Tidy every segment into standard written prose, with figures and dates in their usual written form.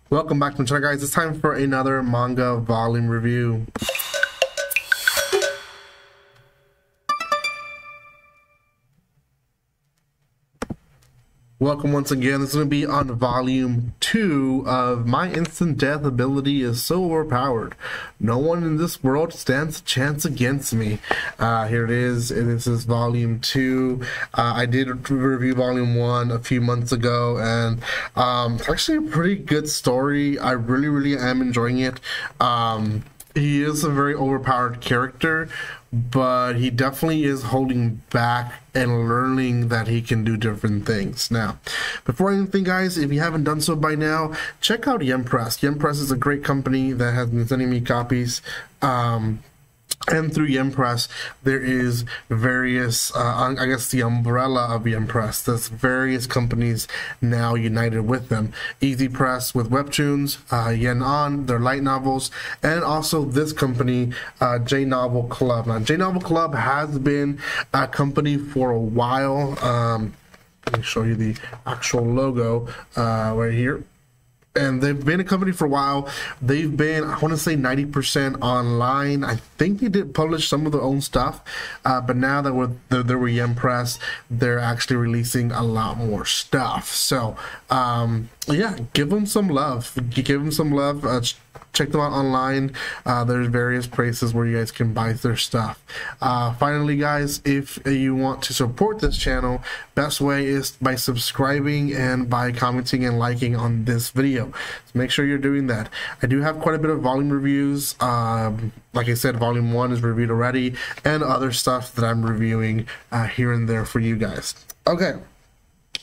Welcome back to the channel, guys. It's time for another manga volume review. Welcome once again. This is going to be on volume 2 of My Instant Death Ability is So Overpowered. No one in this world stands a chance against me. Here it is. This is volume 2. I did review volume 1 a few months ago, and it's actually a pretty good story. I really am enjoying it. He is a very overpowered character, but he definitely is holding back and learning that he can do different things. Now, before anything, guys, if you haven't done so by now, check out Yempress. Yempress is a great company that has been sending me copies. And through Yempress, there is various, I guess the umbrella of Yempress, there's various companies now united with them. Easy Press with webtoons, Yen On, their light novels, and also this company, J Novel Club. Now, J Novel Club has been a company for a while. Let me show you the actual logo right here. And they've been a company for a while. They've been, I want to say 90% online. I think they did publish some of their own stuff, but now that they're with Yempress, they're actually releasing a lot more stuff. So, yeah, give them some love. Give them some love. Check them out online. There's various places where you guys can buy their stuff. Finally, guys, if you want to support this channel, best way is by subscribing and by commenting and liking on this video. So make sure you're doing that. I do have quite a bit of volume reviews. Like I said, volume 1 is reviewed already, and other stuff that I'm reviewing here and there for you guys. Okay.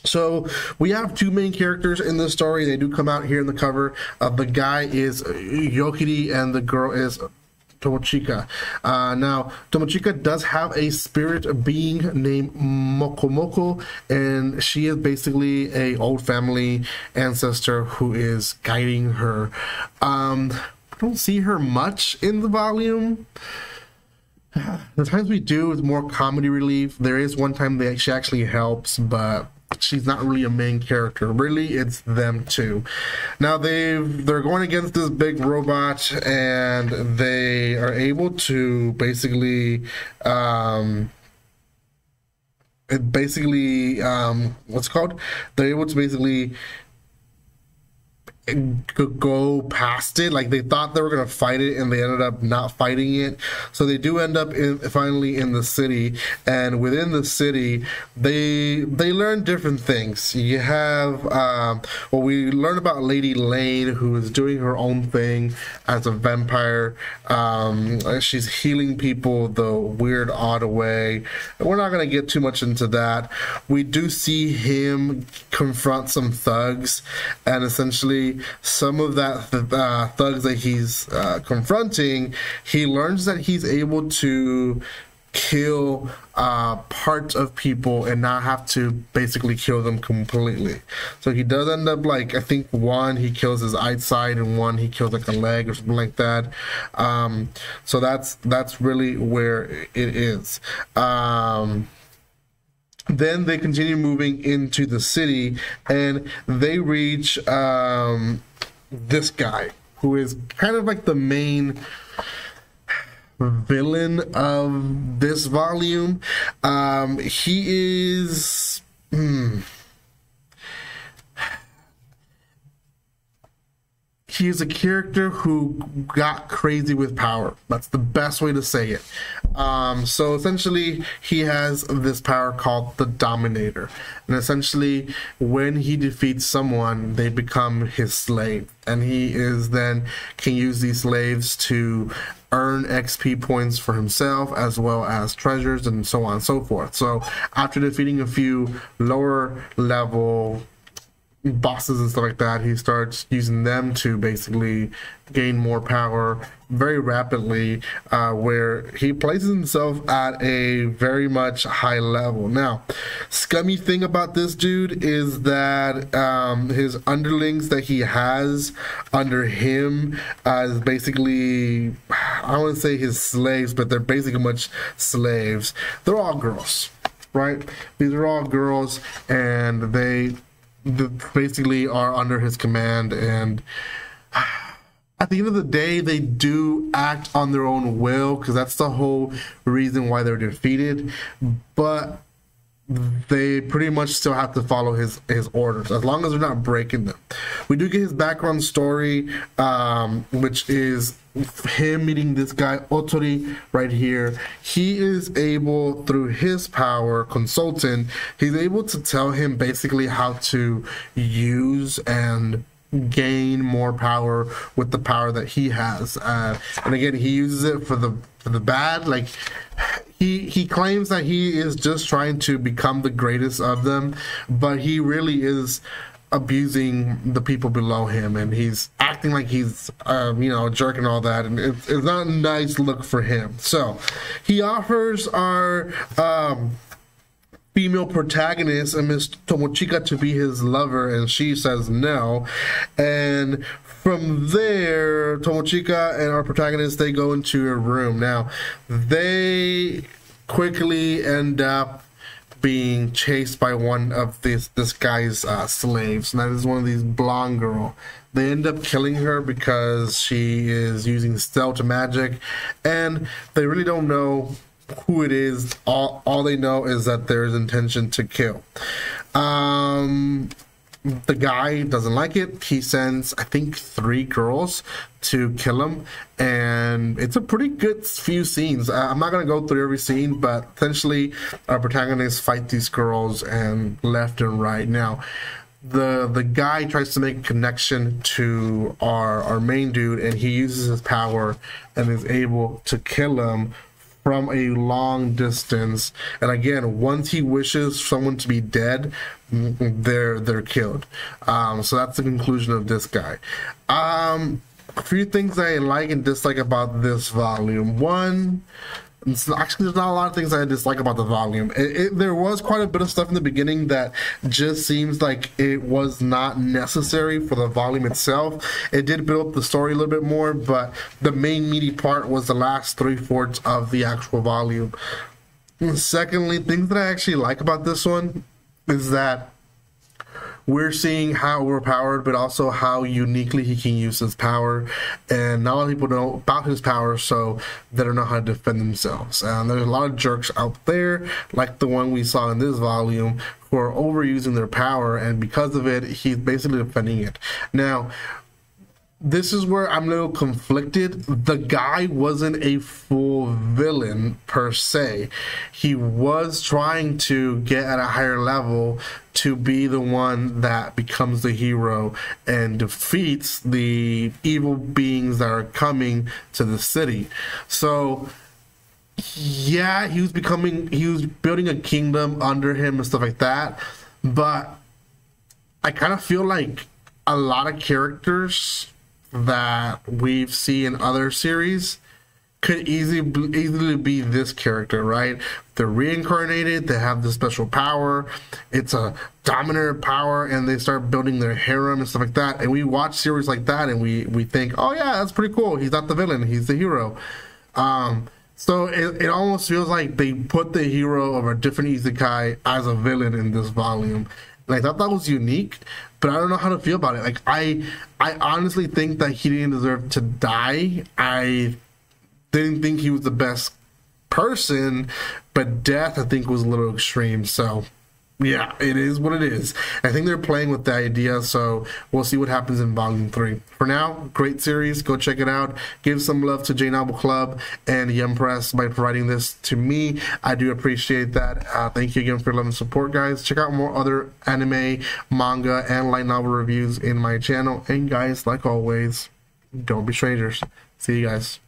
So we have two main characters in this story. They do come out here in the cover. The guy is Yokiri and the girl is Tomochika. Now, Tomochika does have a spirit being named Mokomoko, and she is basically a old family ancestor who is guiding her. I don't see her much in the volume. The times we do is more comedy relief. There is one time that she actually helps, but she's not really a main character. Really, it's them two. Now they're going against this big robot, and they are able to basically what's it called? They're able to basically go past it. Like, they thought they were gonna fight it, and they ended up not fighting it. So they do end up finally in the city, and within the city, they learn different things. You have well, we learn about Lady Lane, who is doing her own thing as a vampire. She's healing people the weird, odd way. We're not gonna get too much into that. We do see him confront some thugs, and essentially some of that thugs that he's confronting, he learns that he's able to kill parts of people and not have to basically kill them completely. So he does end up, like, I think one he kills his eyesight, and one he kills like a leg or something like that. So that's really where it is. Then they continue moving into the city, and they reach this guy, who is kind of like the main villain of this volume. He is... He is a character who got crazy with power. That's the best way to say it. So essentially, he has this power called the Dominator. And essentially, when he defeats someone, they become his slave. And he is then can use these slaves to earn XP points for himself, as well as treasures, and so on and so forth. So after defeating a few lower level bosses and stuff like that, he starts using them to basically gain more power very rapidly, where he places himself at a very much high level. Now, scummy thing about this dude is that his underlings that he has under him is basically, I don't want to say his slaves, but they're basically much slaves. They're all girls, right? These are all girls, and they basically are under his command, and at the end of the day, they do act on their own will, because that's the whole reason why they're defeated. But they pretty much still have to follow his orders, as long as they're not breaking them. We do get his background story, which is him meeting this guy Otori right here. He is able, through his power consultant, he's able to tell him basically how to use and gain more power with the power that he has, and again, he uses it for the bad. Like, he claims that he is just trying to become the greatest of them, but he really is abusing the people below him, and he's acting like he's a jerk and all that, and it's not a nice look for him. So he offers our female protagonist and Miss Tomochika to be his lover, and she says no. And from there, Tomochika and our protagonist, they go into a room. Now, they quickly end up being chased by one of this guy's slaves, and that is one of these blonde girl. They end up killing her because she is using stealth magic, and they really don't know who it is. All they know is that there's intention to kill. The guy doesn't like it. He sends, I think, 3 girls to kill him, and it's a pretty good few scenes. I'm not gonna go through every scene, but essentially our protagonists fight these girls and left and right. Now, the guy tries to make a connection to our main dude, and he uses his power and is able to kill him from a long distance. And again, once he wishes someone to be dead, they're killed. So that's the conclusion of this guy. A few things I like and dislike about this volume. One, actually, there's not a lot of things I dislike about the volume. There was quite a bit of stuff in the beginning that just seems like it was not necessary for the volume itself. It did build up the story a little bit more, but the main meaty part was the last 3/4 of the actual volume. And secondly, things that I actually like about this one is that we're seeing how overpowered, but also how uniquely he can use his power. And not a lot of people know about his power, so they don't know how to defend themselves. And there's a lot of jerks out there, like the one we saw in this volume, who are overusing their power, and because of it, he's basically defending it. Now, this is where I'm a little conflicted. The guy wasn't a full villain per se. He was trying to get at a higher level to be the one that becomes the hero and defeats the evil beings that are coming to the city. So yeah, he was building a kingdom under him and stuff like that, but I kind of feel like a lot of characters that we've seen in other series could easily be this character, right? They're reincarnated, they have this special power, it's a dominant power, and they start building their harem and stuff like that. And we watch series like that and we think, oh yeah, that's pretty cool. He's not the villain, he's the hero. So it almost feels like they put the hero of a different isekai as a villain in this volume. And I thought that was unique, but I don't know how to feel about it. Like, I honestly think that he didn't deserve to die. I didn't think he was the best person, but death, I think, was a little extreme. So yeah, it is what it is. I think they're playing with the idea, so we'll see what happens in Volume 3. For now, great series. Go check it out. Give some love to J Novel Club and Yum Press by providing this to me. I do appreciate that. Thank you again for your love and support, guys. Check out more other anime, manga, and light novel reviews in my channel. And guys, like always, don't be strangers. See you guys.